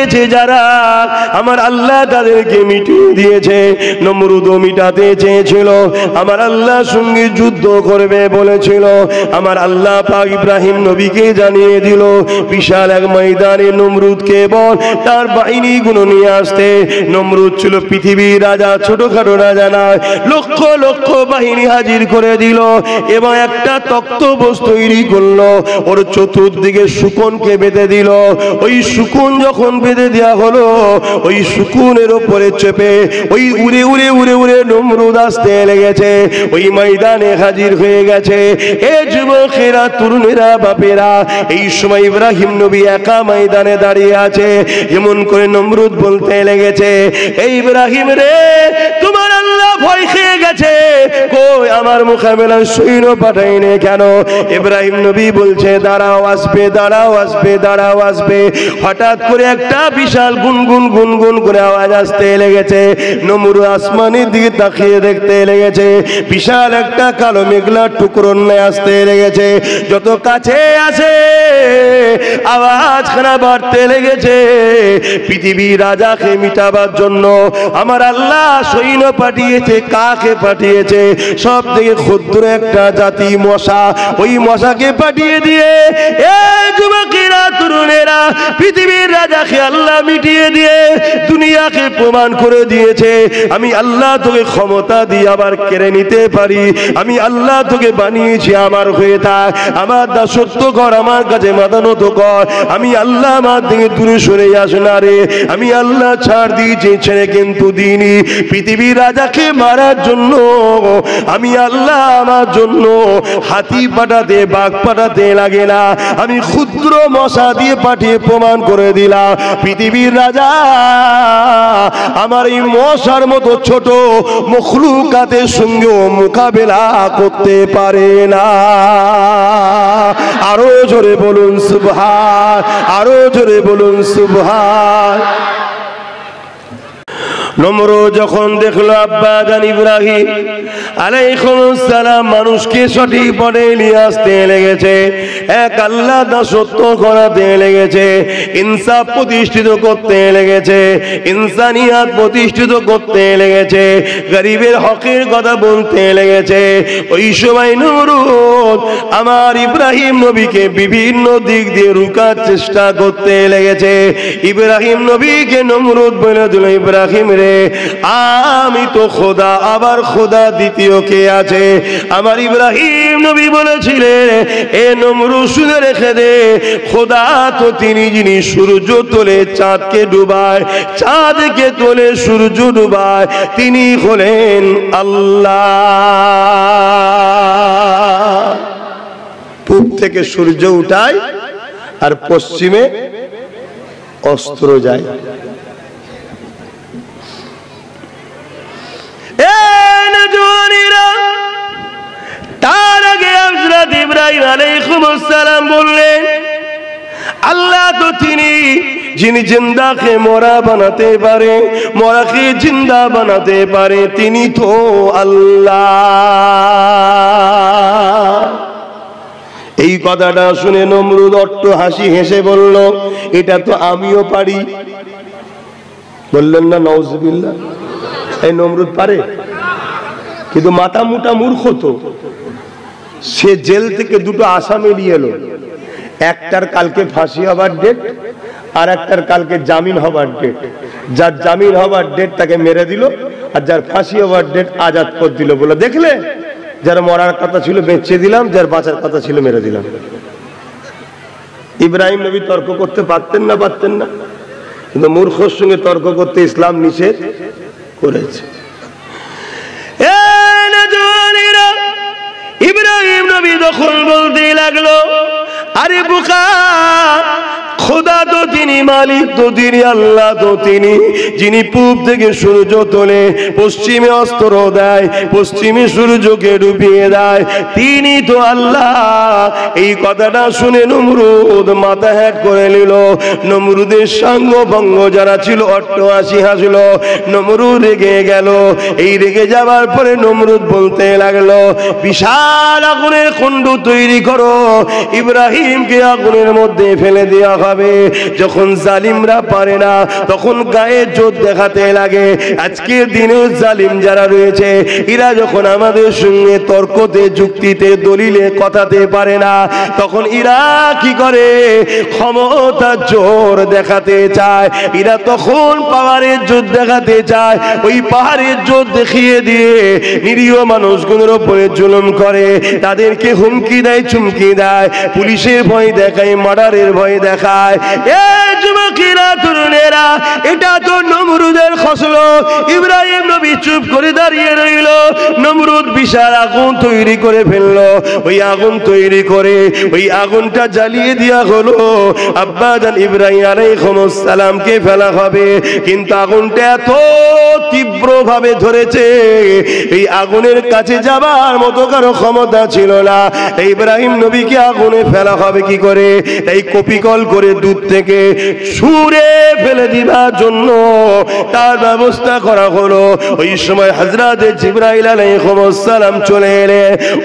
দিয়েছে যারা, আমার আল্লাহ তাদেরকে মিটিয়ে দিয়েছে। নমরুদও মিটাতে চেয়েছিল, আমার আল্লাহ সঙ্গে যুদ্ধ করবে বলেছিল। আমার আল্লাহ পাক ইব্রাহিম নবীকে জানিয়ে দিল বিশাল এক ময়দানে নমরুদকে বল তার বাহিনীগুলো নিয়ে আসতে। নমরুদ ছিল পৃথিবীর রাজা, ছোটখাটো রাজা নয়, লক্ষ লক্ষ বাহিনী হাজির করে দিল এবং একটা তক্তপোষ তৈরি করলো, ওর চতুর্দিকে শকুনকে বেঁধে দিল। ওই শকুন যখন বেঁধে দেওয়া হলো, ওই শকুনের উপরে চেপে ওই উড়ে উড়ে উড়ে উড়ে নমরুদ আসতে লেগেছে, ওই ময়দানে হাজির হয়ে গেছে। এ যুবকেরা, তরুণেরা, বাপেরা, এই সময় ইব্রাহিম নবী একা ময়দানে দাঁড়িয়ে আছে। এমন করে নমরুদ বলতে লেগেছে, এই ইব্রাহিম রে, তোমার আল্লাহ ভয় খেয়ে গেছে, কই আমার মোকাবেলায় সৈন্য পাঠাইনি কেন? ইব্রাহিম নবী বলছে, দাঁড়াও, আসবে, দাঁড়াও, আসবে, দাঁড়াও, আসবে। হঠাৎ করে একটা বিশাল গুনগুন গুনগুন করে আওয়াজ আসতে লেগেছে। নমরুদ আসমানের দিকে তাকিয়ে দেখতে লেগেছে, বিশাল একটা কালো মেঘলা টুকরো নিয়ে আসতে লেগেছে। যত কাছে আসে আওয়াজখানা বাড়তে লেগেছে। পৃথিবীর রাজাকে মিটাবার জন্য আমার আল্লাহ সৈন্য পাঠিয়েছে। কাকে পাঠিয়েছে? সব থেকে ক্ষুদ্র একটা জাতি মশা, ওই মশাকে পাঠিয়ে দিয়ে এই যুবকেরা, তরুণেরা, পৃথিবীর রাজাকে আল্লাহ মিটিয়ে দিয়ে দুনিয়াকে প্রমাণ করে দিয়েছে, আমি আল্লাহ তোকে ক্ষমতা দিয়ে আবার কেড়ে নিতে পারি। আমি আল্লাহ তোকে বানিয়েছি আমার হয়ে থাক, আমার দাসত্ব কর, আমার কাছে মাথা নত কর। আমি আল্লাহ আমার থেকে দূরে সরে যাস না রে। আমি আল্লাহ ছাড় দিয়েছি, ছেড়ে কিন্তু দিইনি। পৃথিবীর রাজাকে মারার জন্য আমি আল্লাহ আমার জন্য হাতি পাঠাতে, বাঘ পাঠাতে লাগে না, আমি ক্ষুদ্র মশা দিয়ে পাঠিয়ে প্রমাণ করে দিলাম পৃথিবীর রাজা আমার এই মশার মতো ছোট মখলুকাতের সঙ্গেও মোকাবেলা করতে পারে না। আরো জোরে বলুন সুবহান, আরো জোরে বলুন সুবহান। নমরুদ যখন দেখলো আব্বা জান ইব্রাহিম আলাইহিস সালাম মানুষকে সঠিক পথে নিয়ে আসতে লেগেছে, এক আল্লাহ দাসত্ব করাতে লেগেছে, ইনসাফ প্রতিষ্ঠিত করতে লেগেছে, ইনসানিয়াত প্রতিষ্ঠিত করতে লেগেছে, গরিবের হকের কথা বলতে লেগেছে, ওই সময় নমরুদ আমার ইব্রাহিম নবীকে বিভিন্ন দিক দিয়ে রুকার চেষ্টা করতে লেগেছে। ইব্রাহিম নবীকে নমরুদ বলে দিল, ইব্রাহিম রে, আমি তো খোদা, আবার খোদা দ্বিতীয় কে আছে? আমার ইব্রাহিম নবী বলেছিলেন, এ নমরুদ শুনে রেখে দে, খোদা তো তিনি যিনি সূর্য তোলে চাঁদকে ডুবায়, চাঁদকে তোলে সূর্য ডুবায়, তিনি হলেন আল্লাহ। পূব থেকে সূর্য উঠায় আর পশ্চিমে অস্ত্র যায়। তার আগে হযরত ইব্রাহিম আলাইহিস সালাম বললেন, আল্লাহ তো তিনি যিনি জিন্দাকে মরা বানাতে পারে, মরাকে জিন্দা বানাতে পারে, তিনি তো আল্লাহ। এই কথাটা শুনে নমরুদ অট্ট হাসি হেসে বলল, এটা তো আমিও পারি। বললেন না নাউজুবিল্লাহ? এই নমরুদ পারে, কিন্তু মাথা মুটা মূর্খ তো। সে জেল থেকে দুটো আসামি নিয়ে এলো, একটার কালকে ফাঁসি হবার ডেট, আর একটার কালকে জামিন হবার ডেট। যার জামিন হবার ডেট তাকে মেরে দিল, আর যার ফাঁসি হবার ডেট আজাদ করে দিল। বলে দেখলে, যার মরার কথা ছিল বেঁচে দিলাম, যার বাঁচার কথা ছিল মেরে দিলাম। ইব্রাহিম নবী তর্ক করতে পারতেন না? পারতেন না, কিন্তু মূর্খর সঙ্গে তর্ক করতে ইসলাম নিষেধ করেছে। ইব্রাহিম নবী তখন বলতে লাগলো, আরে বোকা, খোদা তো তিনি, মালিক তো তিনি, আল্লাহ তো তিনি, যিনি পূব থেকে সূর্য তোলে, পশ্চিমে অস্ত্র দেয়, পশ্চিমে সূর্যকে ডুবিয়ে দেয়, তিনি তো আল্লাহ। এই কথাটা শুনে নমরুদ মাথা হ্যাট করে নিল। নমরুদের সঙ্গ ভঙ্গ যারা ছিল অট্টহাসি হাসলো। নমরুদ রেগে গেল। এই রেগে যাবার পরে নমরুদ বলতে লাগলো, বিশাল আগুনের কুণ্ড তৈরি করো, ইব্রাহিমকে আগুনের মধ্যে ফেলে দেওয়া হবে। হবে। যখন জালিমরা পারে না তখন গায়ে জোর দেখাতে লাগে। আজকের দিনেও জালিম যারা রয়েছে এরা যখন আমাদের সঙ্গে তর্কতে যুক্তিতে দলিলে কথাতে পারে না তখন এরা কি করে ক্ষমতা জোর দেখাতে চায়। এরা তখন পাহাড়ের জোর দেখাতে চায়। ওই পাহাড়ের জোর দেখিয়ে দিয়ে নিরীহ মানুষগুলোর উপরে জুলুম করে, তাদেরকে হুমকি দেয়, চুমকি দেয়, পুলিশের ভয় দেখায়, মার্ডারের ভয় দেখায়। এই যুবকেরা, তরুণেরা, এটা তো নমরুদের খসল। ইব্রাহিম নবী চুপ করে দাঁড়িয়ে রইল। নমরুদ বিশাল আগুন তৈরি করে ফেললো। ওই আগুন তৈরি করে ওই আগুনটা জ্বালিয়ে দেওয়া হলো। আব্বাজান ইব্রাহিম আলাইহিস সালামকে ফেলা হবে, কিন্তু আগুনটা এত তীব্র ভাবে ধরেছে এই আগুনের কাছে যাবার মতো কারো ক্ষমতা ছিল না। ইব্রাহিম নবীকে আগুনে ফেলা হবে কি করে? তাই কপিকল করে দূর থেকে ছুঁড়ে ফেলে দিবার জন্য তার ব্যবস্থা করা হলো। ওই সময় হযরত জিবরাইল আলাইহিস সালাম চলে এলে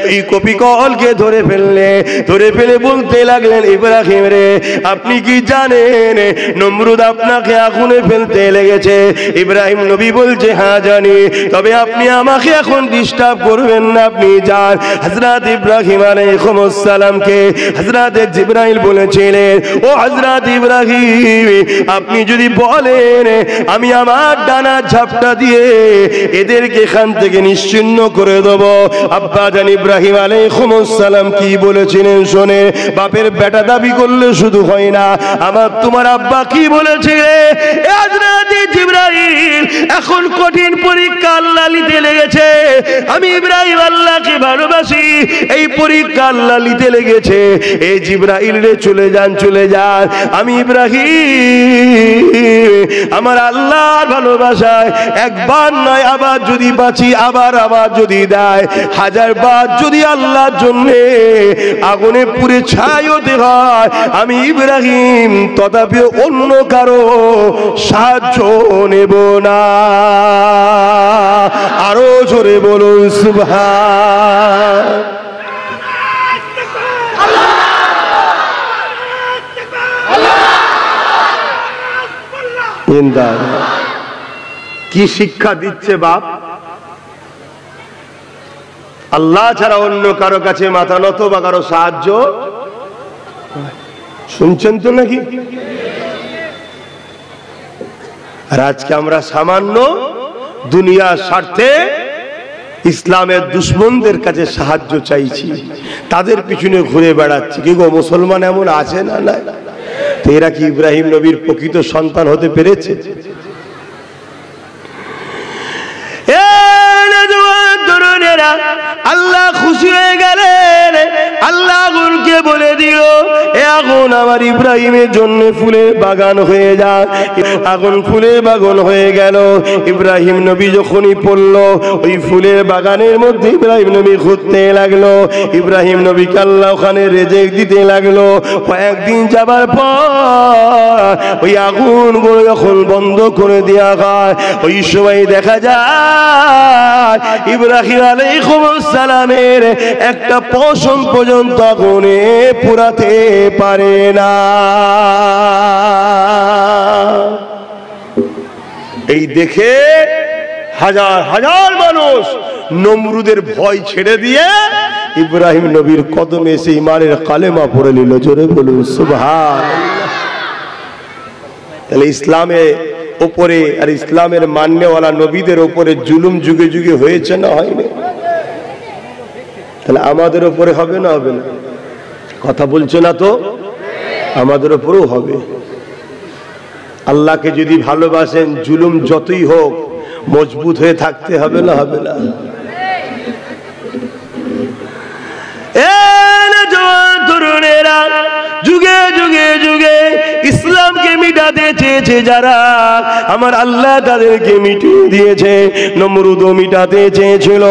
ওই কপিকলকে ধরে ফেলে বলতে লাগলেন, ইব্রাহিম রে, আপনি কি জানেন নমরুদ আপনাকে আগুনে ফেলতে লেগেছে? ইব্রাহিম নবী বলছে, হ্যাঁ জানি, তবে আপনি আমাকে এখন ডিস্টার্ব করবেন না, আপনি যান। হযরত ইব্রাহিম আলাইহিস সালামকে হযরত জিবরাইল বলেছিলেন, ও হযরত ইব্রাহিম, আপনি যদি বলেন আমি আমার ডানা ঝাপটা দিয়ে এদেরকে এখান থেকে নিশ্চিহ্ন করে দেব। আব্বাজান ইব্রাহিম আলাইহিস সালাম কি বলেছিলেন শোনে, বাপের বেটা দাবি করলে শুধু হয় না, আমার তোমার আব্বা কি বলেছিলে? হযরত জিবরাইল, এখন কঠিন পরীক্ষা আল্লাহ নিতে লেগেছে। আমি ইব্রাহিম আল্লাহকে ভালোবাসি, এই পরীক্ষা আল্লাহ নিতে লেগেছে। এই জিবরাইল রে, চলে যান, চলে যান। আমি ইব্রাহিম আমার আল্লাহর ভালোবাসায় একবার নয় আবার যদি বাঁচি, আবার যদি দেয়, 1000 বার যদি আল্লাহর জন্য আগুনে পুড়ে ছাই হতে হয়, আমি ইব্রাহিম তথাপি অন্য কারো সাহায্য নেব না। আরো জোরে বলুন সুবহান। কি শিক্ষা দিচ্ছে বাপ? আল্লাহ ছাড়া অন্য কারো কাছে মাথা নত বা কারো সাহায্য, শুনছেন তো নাকি? আর আজকে আমরা সামান্য দুনিয়ার স্বার্থে ইসলামের দুশ্মনদের কাছে সাহায্য চাইছি, তাদের পিছনে ঘুরে বেড়াচ্ছি। কি গো, মুসলমান এমন আছে না? না, তো এরা কি ইব্রাহিম নবীর প্রকৃত সন্তান হতে পেরেছে? আল্লাহ খুশি হয়ে গেলেন। আল্লাহ আগুনকে বলে দিল, এ আগুন আমার ইব্রাহিমের জন্য ফুলের বাগান হয়ে যায়। আগুন ফুলের বাগান হয়ে গেল। ইব্রাহিম নবী যখনই পড়ল ওই ফুলের বাগানের মধ্যে ইব্রাহিম নবী ঘুরতে লাগলো। ইব্রাহিম নবীকে আল্লাহ ওখানে রেজেক দিতে লাগলো। কয়েকদিন যাবার পর ওই আগুনগুলো যখন বন্ধ করে দেওয়া হয়, ওই সময় দেখা যায় ইব্রাহিম আলাইহিস সালামের একটা পশম পর্যন্ত আগুনে পুরাতে পারে না। এই দেখে হাজার হাজার মানুষ নমরুদের ভয় ছেড়ে দিয়ে ইব্রাহিম নবীর কদমে এসে ঈমানের কালেমা পড়ে নিল। জোরে বলুন সুবহানাল্লাহ। তাহলে ইসলামে উপরে আর ইসলামের মান্যওয়ালা নবীদের উপরে জুলুম যুগে যুগে হয়েছে না হয়নি? তাহলে আমাদের উপরে হবে না হবে না? কথা বলছে না তো? আমাদের উপরেও হবে। আল্লাহকে যদি ভালোবাসেন, জুলুম যতই হোক মজবুত হয়ে থাকতে হবে না হবে না? তরুণেরা, যুগে যুগে যুগে ইসলামকে মিটাতে চেয়েছে যারা, আমার আল্লাহ তাদেরকে মিটিয়ে দিয়েছে। নমরুদও মিটাতে চেয়েছিল,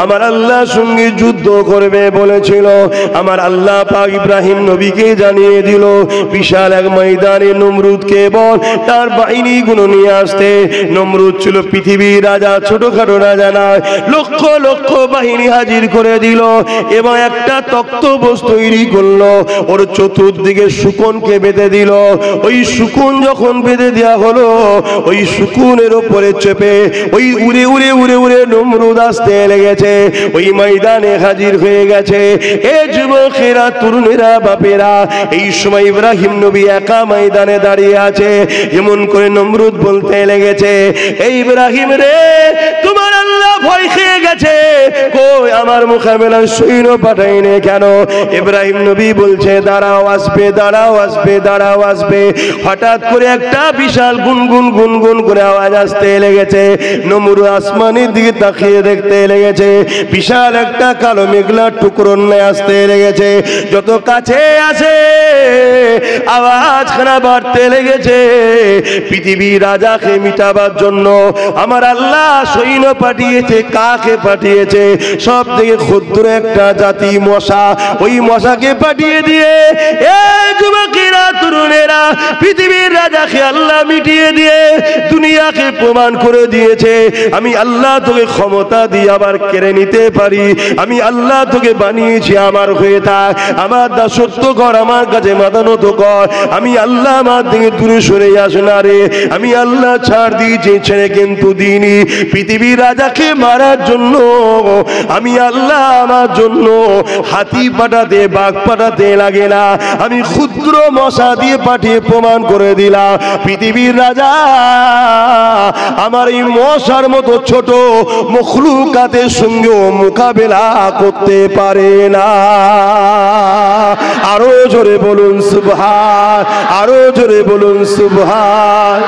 আমার আল্লাহ সঙ্গে যুদ্ধ করবে বলেছিল। আমার আল্লাহ পাক ইব্রাহিম নবীকে জানিয়ে দিল, বিশাল এক ময়দানে নমরুদকে বল তার বাহিনীগুলো নিয়ে আসতে। নমরুদ ছিল পৃথিবীর রাজা, ছোটখাটো রাজা নয়, লক্ষ লক্ষ বাহিনী হাজির করে দিল এবং একটা তক্তপোষ তৈরি করলো। ওর চতুর্দিকে চতুর্দিকে শুকনকে বেঁধে দিল। ওই শুকুন যখন বেঁধে দেওয়া হলো, ওই শুকুনের উপরে চেপে ওই উড়ে উড়ে উড়ে উড়ে নমরুদ আসতে লেগেছে, ওই ময়দানে হাজির হয়ে গেছে। এ যুবকেরা, তরুণেরা, বাপেরা, এই সময় ইব্রাহিম নবী একা ময়দানে দাঁড়িয়ে আছে। এমন করে নমরুদ বলতে লেগেছে, এই ইব্রাহিম রে, তোমার আল্লাহ ভয় খেয়ে গেছে, কই আমার মোকাবেলায় সৈন্য পাঠাইনি কেন? ইব্রাহিম নবী বলছে, দাঁড়াও, আসবে, দাঁড়াও, আসবে, দাঁড়াও, আসবে। হঠাৎ করে একটা বিশাল গুনগুন গুনগুন করে আওয়াজ আসতে লেগেছে। নমরুদ আসমানের দিকে তাকিয়ে দেখতে লেগেছে, বিশাল একটা কালো মেঘলা টুকরো নিয়ে আসতে লেগেছে। যত কাছে আসে আওয়াজ খানা বাড়তে লেগেছে। পৃথিবীর রাজাকে মিটাবার জন্য আমার আল্লাহ সৈন্য পাঠিয়েছে। কাকে পাঠিয়েছে? সব থেকে ক্ষুদ্র একটা জাতি মশা। ওই মশাকে পাঠিয়ে দিয়ে এই যুবকেরা, তরুণেরা, পৃথিবীর রাজাকে আল্লাহ মিটিয়ে দিয়ে দুনিয়াকে প্রমাণ করে দিয়েছে, আমি আল্লাহ তোকে ক্ষমতা দিয়ে আবার কেড়ে নিতে পারি। আমি আল্লাহ তোকে বানিয়েছি আমার হয়ে থাক, আমার দাসত্ব কর, আমার কাছে মাথা নত কর। আমি আল্লাহ আমার দিকে দূরে সরে আস না রে। আমি আল্লাহ ছাড় দিয়েছি, ছেড়ে কিন্তু দিইনি। পৃথিবীর রাজাকে মারার জন্য আমি আল্লাহ আমার জন্য হাতি পাঠাতে, বাঘ পাঠাতে লাগে না, আমি ক্ষুদ্র মশা দিয়ে পাঠিয়ে প্রমাণ করে দিলাম পৃথিবীর রাজা আমার এই মশার মতো ছোট মখলুকাতের সঙ্গেও মোকাবেলা করতে পারে না। আরো জোরে বলুন সুবহান, আরো জোরে বলুন সুবহান।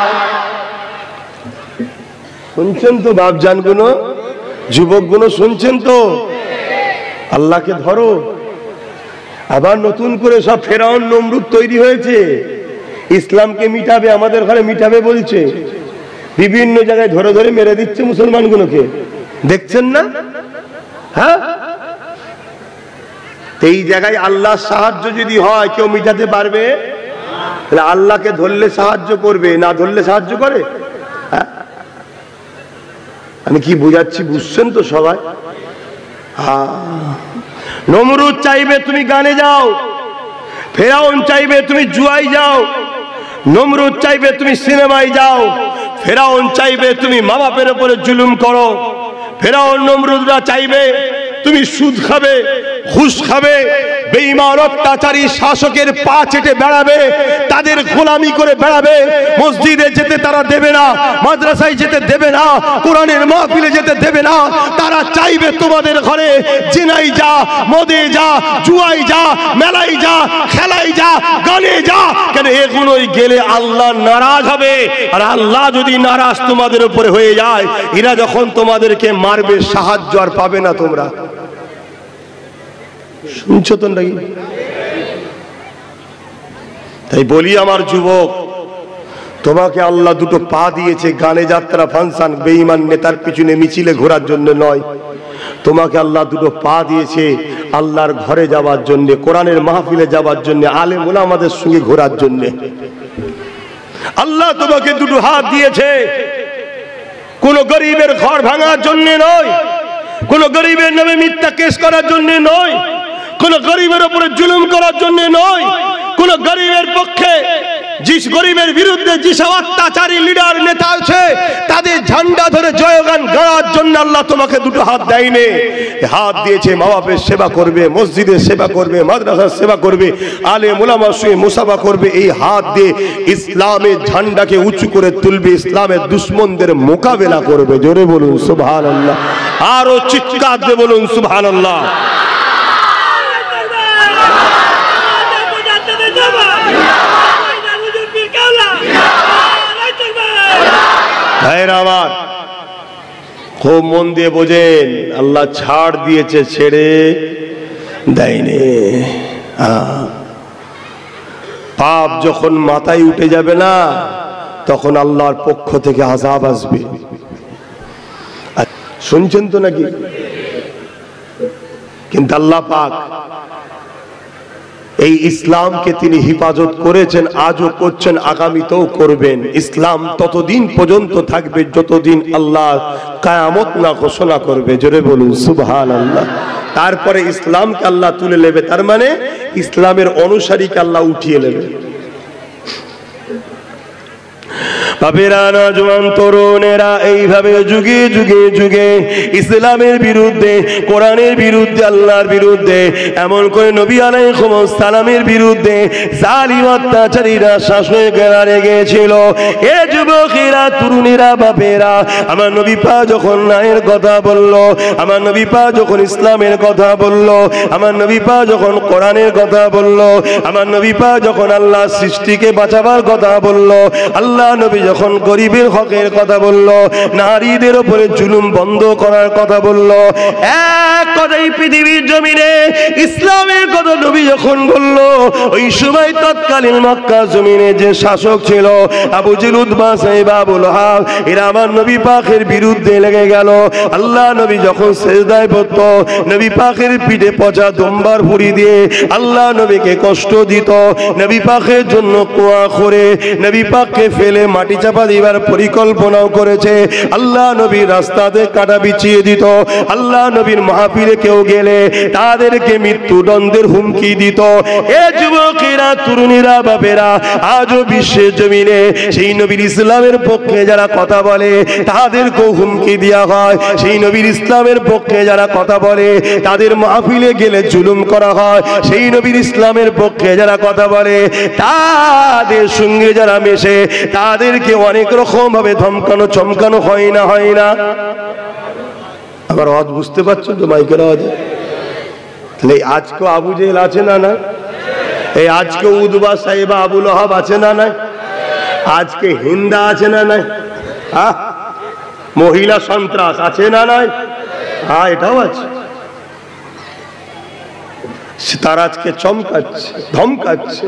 শুনছেন তো বাপজান গুলো, যুবক গুলো শুনছেন তো? আল্লাহকে ধরো। আবার নতুন করে সব ফেরাউন নমরুদ তৈরি হয়েছে, ইসলামকে মিটাবে, আমাদের ঘরে মিটাবে বলছে, বিভিন্ন জায়গায় ধরে ধরে মেরে দিচ্ছে মুসলমানগুলোকে, দেখছেন না? হ্যাঁ, এই জায়গায় আল্লাহর সাহায্য যদি হয় কেউ মিটাতে পারবে? তাহলে আল্লাহকে ধরলে সাহায্য করবে, না ধরলে সাহায্য করে? আমি কি বুঝাচ্ছি বুঝছেন তো সবাই? নমরুদ চাইবে তুমি গানে যাও, ফেরাউন চাইবে তুমি জুয়াই যাও, নমরুদ চাইবে তুমি সিনেমায় যাও, ফেরাউন চাইবে তুমি মা বাপের উপরে জুলুম করো, ফেরাউন নমরুদরা চাইবে তুমি সুদ খাবে, ঘুষ খাবে, বেঈমান অত্যাচারী শাসকের পা চেটে বেড়াবে, তাদের গোলামি করে বেড়াবে, মসজিদে যেতে তারা দেবে না, মাদ্রাসায় যেতে দেবে না, কোরআনের মাহফিলে যেতে দেবে না। তারা চাইবে তোমাদের ঘরে জিনাই যা, মদে যা, জুয়াই যা, মেলাই যা, খেলাই যা, গানে যা। কেন? এগুলোই গেলে আল্লাহ নারাজ হবে, আর আল্লাহ যদি নারাজ তোমাদের উপরে হয়ে যায়, এরা যখন তোমাদেরকে মারবে সাহায্য আর পাবে না তোমরা। শুনছো তো নাকি? তাই বলি আমার যুবক, তোমাকে আল্লাহ দুটো পা দিয়েছে, গানে যাত্রা ফাংশন বেঈমান নেতার পিছনে মিছিলে ঘোরার জন্য নয়। তোমাকে আল্লাহ দুটো পা দিয়েছে আল্লাহর ঘরে যাওয়ার জন্য, কোরআনের মাহফিলে যাওয়ার জন্য, আলেম ওলামাদের সঙ্গে ঘোরার জন্য। আল্লাহ তোমাকে দুটো হাত দিয়েছে কোন গরিবের ঘর ভাঙার জন্য নয়, কোন গরিবের নামে মিথ্যা কেস করার জন্য নয়, কোন গরিবের উপরে জুলুম করার জন্য নয়, কোন গরিবের পক্ষে, যে গরিবের বিরুদ্ধে যেসব অত্যাচারী লিডার নেতা আছে তাদের ঝান্ডা ধরে জয়গান গাওয়ার জন্য আল্লাহ তোমাকে দুটো হাত দেয়নি। হাত দিয়েছে মা বাপের সেবা করবে, মসজিদের সেবা করবে, মাদ্রাসার সেবা করবে, আলেম ওলামার সঙ্গে মুসাফা করবে। এই হাত দিয়ে ইসলামের ঝান্ডাকে উঁচু করে তুলবে, ইসলামের দুশ্মনদের মোকাবেলা করবে। জোরে বলুন সুবহানাল্লাহ, আরো চিৎকার দিয়ে বলুন সুবহানাল্লাহ। ভাইরা আমার, খুব মন দিয়ে বোঝেন, আল্লাহ ছাড় দিয়েছে, ছেড়ে দেয়নি। পাপ যখন মাথায় উঠে যাবে না, তখন আল্লাহর পক্ষ থেকে আযাব আসবে। শুনছেন তো নাকি? কিন্তু আল্লাহ পাক এই ইসলামকে তিনি হিফাজত করেছেন, আজও করছেন, আগামীতেও করবেন। ইসলাম ততদিন পর্যন্ত থাকবে যতদিন আল্লাহ কিয়ামত না ঘোষণা করবে। জোরে বলুন সুবহানাল্লাহ। তারপরে ইসলামকে আল্লাহ তুলে নেবে, তার মানে ইসলামের অনুসারীকে আল্লাহ উঠিয়ে নেবে। বাপেরা, নওজোয়ান তরুণেরা এইভাবে যুগে যুগে যুগে ইসলামের বিরুদ্ধে, কোরআনের বিরুদ্ধে, আল্লাহর বিরুদ্ধে, এমন করে নবী আলাইহিস সালামের বিরুদ্ধে জালিম অত্যাচারীরা শাসকেরা লেগেছিল। এ যুবকেরা, তরুণেরা, বাপেরা, আমার নবী পাক যখন ন্যায়ের কথা বলল, আমার নবী পাক যখন ইসলামের কথা বলল, আমার নবী পাক যখন কোরআনের কথা বলল, আমার নবী পাক যখন আল্লাহ সৃষ্টিকে বাঁচাবার কথা বলল, আল্লাহ নবী যখন গরিবের হকের কথা বলল, নারীদের উপরে জুলুম বন্ধ করার কথা বলল, এক কথাই পৃথিবীর জমিনে ইসলামের কথা নবী যখন বলল, ওই সময় তৎকালীন মক্কা জমিনে যে শাসক ছিল আবু জেল, উতবা, সাইবা, আবু লাহাব, এরা আমার নবী পাকের বিরুদ্ধে লেগে গেল। আল্লাহ নবী যখন সিজদায় পড়ত, নবী পাকের পিঠে পচা দুম্বার ভুঁড়ি দিয়ে আল্লাহ নবীকে কষ্ট দিত, নবী পাকের জন্য কুয়া করে নবী পাককে ফেলে মাটি চাপা দিবার পরিকল্পনাও করেছে। আল্লাহ নবীর রাস্তাতে কাটা বিছিয়ে দিত, আল্লাহ নবীর মাহফিলে কেউ গেলে তাদেরকে মৃত্যুদণ্ডের হুমকি দিত। এ যুবকেরা, তরুণীরা, বাপেরা, আজও বিশ্বের জমিনে সেই নবীর ইসলামের পক্ষে যারা কথা বলে তাদেরকেও হুমকি দেওয়া হয়। সেই নবীর ইসলামের পক্ষে যারা কথা বলে তাদের মাহফিলে গেলে জুলুম করা হয়। সেই নবীর ইসলামের পক্ষে যারা কথা বলে তাদের সঙ্গে যারা মেশে তাদেরকে অনেক রকম ভাবে ধমকানো চমকানো হয় না, হয় না? আবার আওয়াজ বুঝতে পারছেন তো? মাইকের আওয়াজে তাহলে আজকে আবু জেহেল আছে না না? এই আজকে উতবা, সাইবা, আবু লাহাব আছে না না? আজকে হিন্দা আছে না নাই? হ্যাঁ, মহিলা সন্ত্রাস আছে না নাই? হ্যাঁ, এটাও আছে। তারা আজকে চমকাচ্ছে, ধমকাচ্ছে।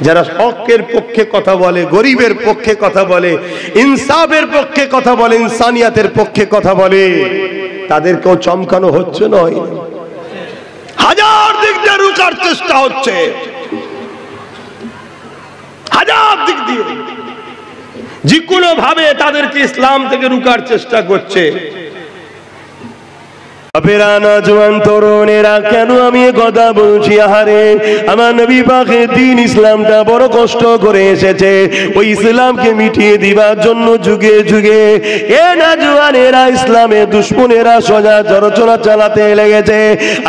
যারা হকের পক্ষে কথা বলে, গরিবের পক্ষে কথা বলে, ইনসাফের পক্ষে কথা বলে, ইনসানিয়াতের পক্ষে কথা বলে, তাদেরকেও চমকানো হচ্ছে নয়। হাজার দিক দিয়ে রুখার চেষ্টা হচ্ছে, হাজার দিক দিয়ে যে কোনো ভাবে তাদেরকে ইসলাম থেকে রুখার চেষ্টা করছে। বাপেরা, নওজোয়ান তরুণেরা, কেন আমি কথা বলছি? আহারে, আমার নবী পাকের দ্বীন ইসলামটা বড় কষ্ট করে এসেছে, ওই ইসলামকে মিটিয়ে দিবার জন্য যুগে যুগে এ নওজোয়ানেরা, ইসলামের দুশমনেরা সোজা জড়চড়া চালাতে লেগেছে।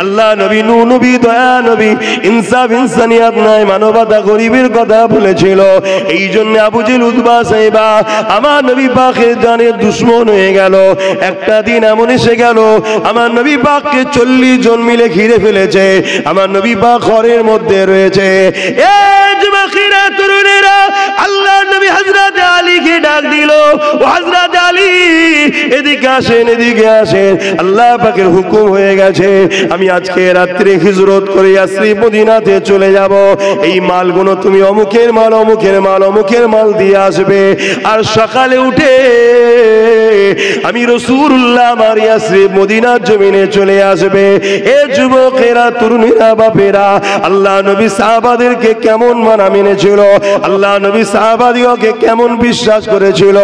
আল্লাহ নবী, নূহ নবী, দয়া নবী, ইনসাফ, ইনসানিয়াত নাই, মানবতা, গরিবের কথা বলেছিল। এই জন্য আবু জেল, উতবা, সাইবা আমার নবী পাকের জানের দুশমন হয়ে গেল। একটা দিন এমন এসে গেল, আমার নবী পাককে 40 জন মিলে ঘিরে ফেলেছে। আমার নবী পাক ঘরের মধ্যে রয়েছে। এই যুবকেরা, তরুণেরা, আল্লাহ নবী হযরত আলীকে ডাক দিল, ও হযরত আলী, এদিকে আসেন, এদিকে আসেন। আল্লাহ পাকের হুকুম হয়ে গেছে, আমি আজকে রাত্রে হিজরত করে ইয়াসরিব, মদিনাতে চলে যাব। এই মালগুলো তুমি অমুকের মাল, অমুকের মাল, অমুকের মাল দিয়ে আসবে। আর সকালে উঠে আমি রাসূলুল্লাহ আমার ইয়াসরিব, মদিনার জমিনে চলে আসবে। এ যুবকেরা, তরুণীরা, বাপেরা, আল্লাহ নবী সাহাবাদেরকে কেমন মানা মেনেছিল, আল্লাহ নবী সাহাবাদিগকে কেমন বিশ্বাস করেছিল।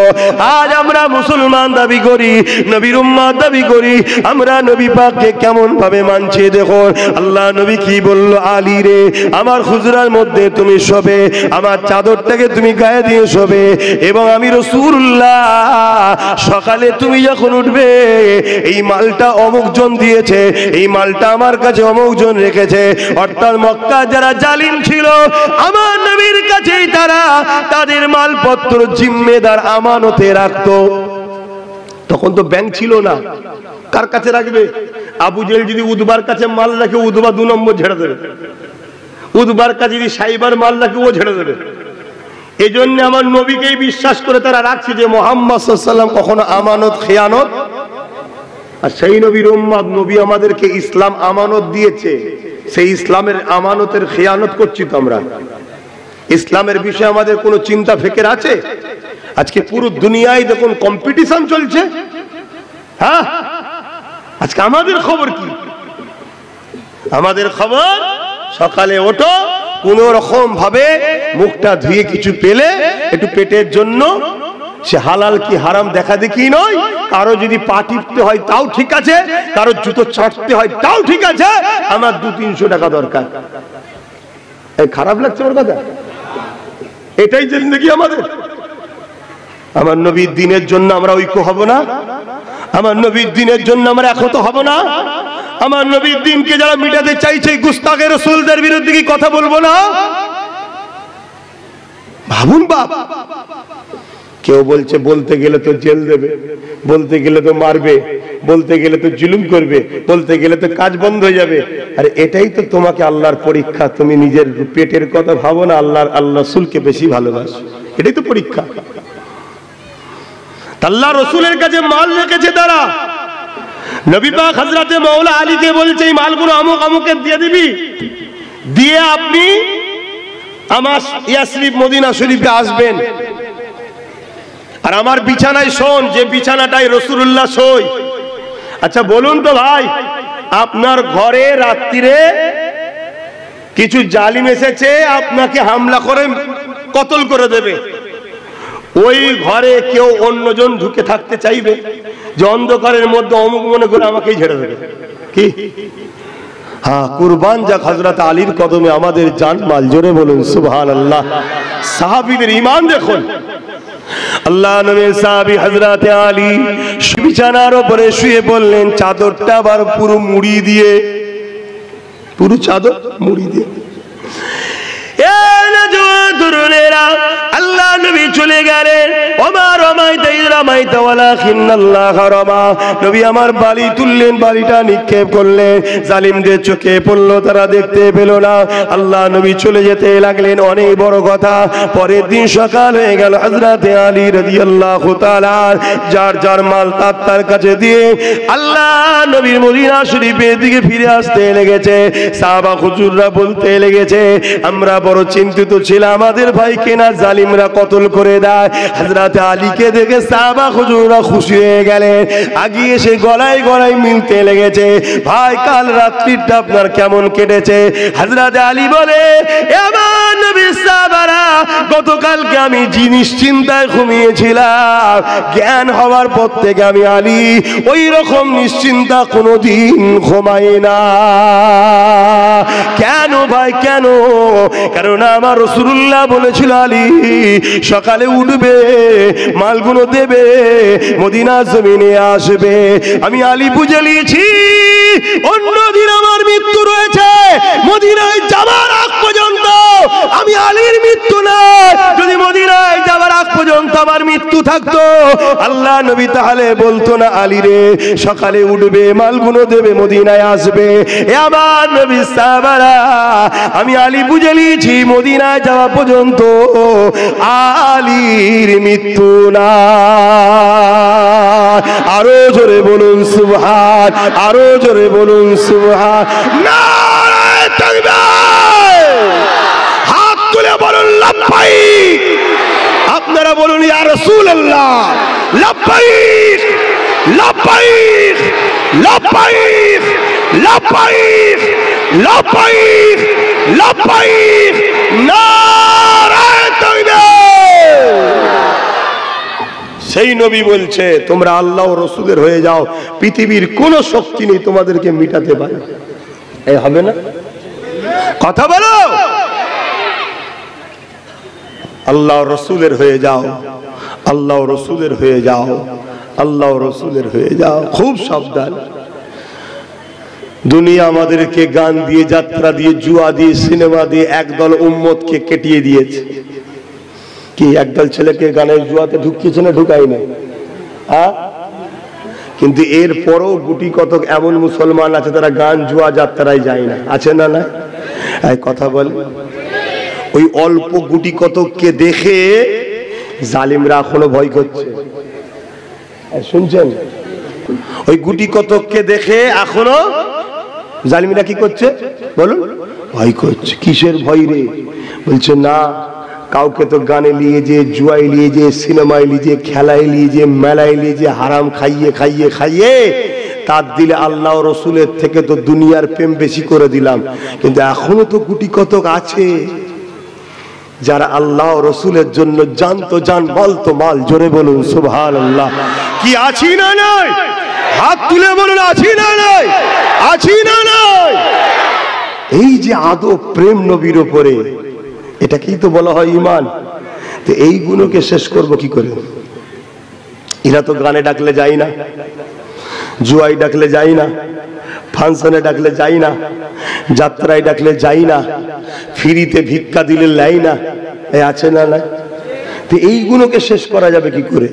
আজ আমরা মুসলমান দাবি করি, নবীর উম্মত দাবি করি, আমরা নবী পাককে কেমন ভাবে মানছি। দেখো আল্লাহ নবী কি বলল, আলী রে, আমার হুজরার মধ্যে তুমি শোবে, আমার চাদরটাকে তুমি গায়ে দিয়ে শোবে, এবং আমি রাসূলুল্লাহ সকালে তুমি যখন উঠবে, এই মালটা অমুক জন দিয়েছে, এই মালটা আমার কাছে অমুক জন রেখেছে। অর্থাৎ মক্কা যারা জালিম ছিল, আমার নবীর কাছেই তারা তাদের মালপত্র জিম্মেদার আমানতে রাখতো। তখন তো ব্যাংক ছিল না, কার কাছে রাখবে? আবু জেহেল যদি উতবার কাছে মাল রাখে, উতবা 2 নম্বর ঝেড়ে দেবে। উতবার কাছে যদি সাইবার মাল রাখে, ও ঝেড়ে দেবে। এই জন্য আমার নবীকেই বিশ্বাস করে তারা রাখছে যে মুহাম্মদ সাল্লাল্লাহু আলাইহি ওয়াসাল্লাম কখনো আমানত, খেয়ানত। আর সেই নবীর উম্মত, নবী আমাদেরকে ইসলাম আমানত দিয়েছে, সেই ইসলামের আমানতের খেয়ানত করছি তো আমরা। ইসলামের বিষয়ে আমাদের কোনো চিন্তা ফিকির আছে? আজকে পুরো দুনিয়ায় দেখুন কম্পিটিশন চলছে। হ্যাঁ, আজকে আমাদের খবর কি? আমাদের খবর সকালে ওঠো, কোন রকম ভাবে মুখটা ধুয়ে কিছু পেলে একটু পেটের জন্য, সে হালাল কি হারাম দেখা দেখি নয়, কারো যদি পা টিপতে হয় তাও ঠিক আছে, কারো জুতো ছাড়তে হয় তাও ঠিক আছে, আমার 200-300 টাকা দরকার। এই খারাপ লাগছে ওর কথা? এটাই জিন্দেগি আমাদের। আমার নবীর দিনের জন্য আমরা ঐক্য হব না? আমার নবীর দিনের জন্য আমরা একত হব না? আমার নবীর দিনকে যারা মিটাতে চাইছে গুস্তাখে রাসূলদের বিরুদ্ধে কি কথা বলবো না? ভাবুন বাপ, কেউ বলছে বলতে গেলে তো জেল দেবে, বলতে গেলে তো মারবে, বলতে গেলে তো জুলুম করবে, বলতে গেলে তো কাজ বন্ধ হয়ে যাবে। আর এটাই তো তোমাকে আল্লাহর পরীক্ষা। তুমি নিজের পেটের কথা ভাবো না, আল্লাহ রাসূলকে বেশি ভালোবাসো, এটাই তো পরীক্ষা। আল্লাহ রাসূলের কাছে মাল রেখেছে তারা। নবী পাক হযরতে মাওলা আলীকে বলছে এই মালগুলো আমুক আমুকে দিয়ে দিবি, দিয়ে আপনি আমার ইয়াসরিব মদিনা শরীফে আসবেন, আর আমার বিছানায় শোন, যে বিছানাটাই রাসূলুল্লাহ শোয়। আচ্ছা বলুন তো ভাই, আপনার ঘরে রাত্রিরে কিছু জালিম এসেছে আপনাকে হামলা করে কতল করে দেবে, ওই ঘরে কেউ অন্যজন ঢুকে থাকতে চাইবে? যে অন্ধকারের মধ্যে অমুক মনে করে আমাকেই ঝেড়ে দেবে কি? হ্যাঁ, কুরবান যাক হযরত আলীর কদমে আমাদের জান মাল। জোরে বলুন সুবহানাল্লাহ। সাহাবীদের ঈমান দেখুন। আল্লাহ নবীর সাহাবী হযরত আলী বিছানার উপরে শুয়ে বললেন, চাদরটা আবার পুরো মুড়ি দিয়ে, পুরো চাদর মুড়ি দিয়ে। আল্লাহ নবী চলে গেলেন। নবী আমার বালি তুললেন, বালিটা নিক্ষেপ করলেন, জালিমদের চোখে পড়লো, তারা দেখতে পেল না। আল্লাহ নবী চলে যেতে লাগলেন। অনেক বড় কথা, পরের দিন সকাল হয়ে গেল। হযরত আলী রাদিয়াল্লাহু তাআলা যার যার মাল তার কাছে দিয়ে আল্লাহ নবীর মদিনা শরীফের দিকে ফিরে আসতে লেগেছে। সাহাবা হুজুররা বলতে লেগেছে, আমরা বড় চিন্তিত ছিলাম, আমাদের ভাইকে না জালিমরা কতল করে দেয়। হযরত আলীকে দেখে সাহাবা হুজুররা খুশি হয়ে গেলেন, আগিয়ে এসে গলায় গলায় মিলতে লেগেছে, ভাই কাল রাত্রিটা আপনার কেমন কেটেছে? হযরত আলী বলে, আমার নবীর সাহাবারা, গতকালকে আমি নিশ্চিন্তায় ঘুমিয়েছিলাম, জ্ঞান হওয়ার পর থেকে আমি আলী ওই রকম নিশ্চিন্তা কোনোদিন ঘুমাই না। কেন ভাই কেন? কেননা আমার রাসূলুল্লাহ বলেছিল, আলী সকালে উঠবে, মালগুলো দেবে, মদিনা জমিনে আসবে। আমি আলী বুঝে নিয়েছি অন্যদিন আমার মৃত্যু রয়েছে, মদিনায় যাবার আগ পর্যন্ত আমি আলীর মৃত্যু নয়। যদি মদিনায় যাবার আগ পর্যন্ত আমার মৃত্যু থাকতো, আল্লাহ নবী তাহলে বলতো না, আলী রে সকালে উঠবে, মালগুলো দেবে, মদিনায় আসবে। এ আমার নবী সাহাবারা, আমি আলী বুঝে নিয়েছি মদিনায় যাওয়া পর্যন্ত আলীর মৃত্যু না। আরো জোরে বলুন সুবহান, আরো জোরে বলুন সুবহান। নারায়ে তাকবীর, হাত তুলে বলুন লাব্বাইক। আপনারা বলুন ইয়া রাসূলুল্লাহ, লাব্বাইক লাব্বাইক লাব্বাইক লাব্বাইক লাব্বাইক লাব্বাইক। নারায়ে তাকবীর। সেই নবী বলছে, তোমরা আল্লাহ ও রাসূলের হয়ে যাও, পৃথিবীর কোন শক্তি নেই তোমাদেরকে মিটাতে পারে। এই হবে না? কথা বলো। আল্লাহ ও রাসূলের হয়ে যাও, আল্লাহ ও রাসূলের হয়ে যাও, আল্লাহ ও রাসূলের হয়ে যাও। খুব সাবধান। দুনিয়া আমাদেরকে গান দিয়ে, যাত্রা দিয়ে, জুয়া দিয়ে, সিনেমা দিয়ে একদল উম্মতকে কেটিয়ে দিয়েছে। কি একদল ছেলেকে গানের জুয়াতে ঢুকিয়েছে না ঢুকাই না? কিন্তু এর পরও গুটি কতক এমন মুসলমান আছে তারা গান জুয়া যাত্রায় যায় না, আছে না? না কথা বলে। ওই অল্প গুটি কতককে দেখে জালিমরা এখনো ভয় করছে। শুনছেন? ওই গুটি কতককে দেখে এখনো জালিমরা কি করছে বলুন? ভয় করছে। কিসের ভয় রে? বলছে না, কাউকে তো গানে নিয়ে যে, জুয়ায় নিয়ে যে, সিনেমায় নিয়ে যে, খেলায় নিয়ে যে, মেলায় নিয়ে যে, হারাম খাইয়ে খাইয়ে খাইয়ে তার দিলে আল্লাহ রসুলের থেকে তো দুনিয়ার প্রেম বেশি করে দিলাম। কিন্তু এখনো তো গুটি কতক আছে যারা আল্লাহ রসুলের জন্য জান তো জান, মাল তো মাল। জোরে বলুন সুবহানাল্লাহ। কি আছি না নাই? হাত তুলে বলুন আছি না নাই? আছি না নাই? এই যে আদব প্রেম নবীর উপরে, এটাকেই তো বলা হয় ঈমান। তো এই গুণকে শেষ করব কি করে? এরা তো গানে ডাকলে যাই না, জুয়াই ডাকলে যাই না, ফাংশনে ডাকলে যাই না, যাত্রায় ডাকলে যাই না, ফ্রিতে ভিক্ষা দিলে লাই না, এই আছে না না? তো এইগুলোকে শেষ করা যাবে কি করে?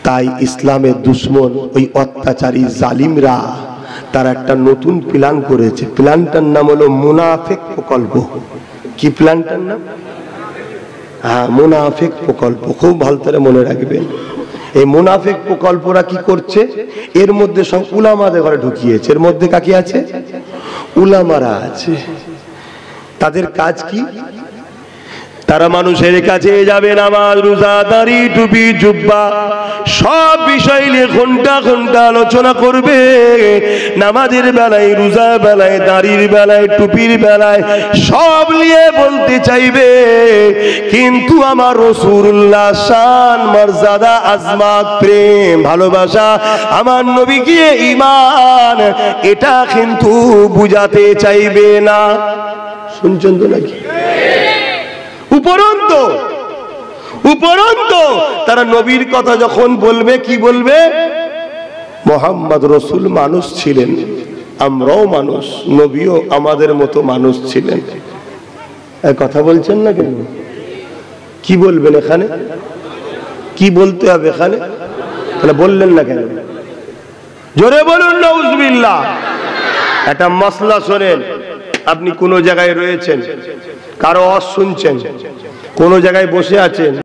তাই ইসলামের দুশ্মন ওই অত্যাচারী জালিমরা তারা একটা নতুন প্ল্যান করেছে। প্ল্যানটার নাম হলো মুনাফিক প্রকল্প। কি প্ল্যানটার নাম? হ্যাঁ, মুনাফিক প্রকল্প। খুব ভালো করে মনে রাখবেন। এই মুনাফিক প্রকল্পরা কি করছে? এর মধ্যে সব উলামাদের ঘরে ঢুকিয়েছে। এর মধ্যে কাকে আছে? উলামারা আছে। তাদের কাজ কি? তারা মানুষের কাছে যাবে, নামাজ, রোজা, দাড়ি, টুপি, জুব্বা সব বিষয় নিয়ে ঘন্টা ঘন্টা আলোচনা করবে। নামাজের বেলায়, রোজার বেলায়, দাড়ির বেলায়, টুপির বেলায় সব নিয়ে বলতে চাইবে। কিন্তু আমার রাসূলুল্লাহ শান, মর্যাদা, আজমাত, প্রেম, ভালোবাসা, আমার নবীকে ঈমান, এটা কিন্তু বুঝাতে চাইবে না। শুনছেন তো নাকি? উপরন্তু তারা নবীর কথা যখন বলবে, কি বলবে? মুহাম্মদ রাসূল মানুষ ছিলেন, আমরাও মানুষ, নবীও আমাদের মতো মানুষ ছিলেন। এই কথা বলছেন না কেন? কি বলবেন এখানে? কি বলতে হবে এখানে? তাহলে বললেন না কেন? জোরে বলুন নাউজুবিল্লাহ। একটা মাসলা শোনেন। আপনি কোন জায়গায় রয়েছেন, কারো ওয়াজ শুনছেন, কোন জায়গায় বসে আছেন,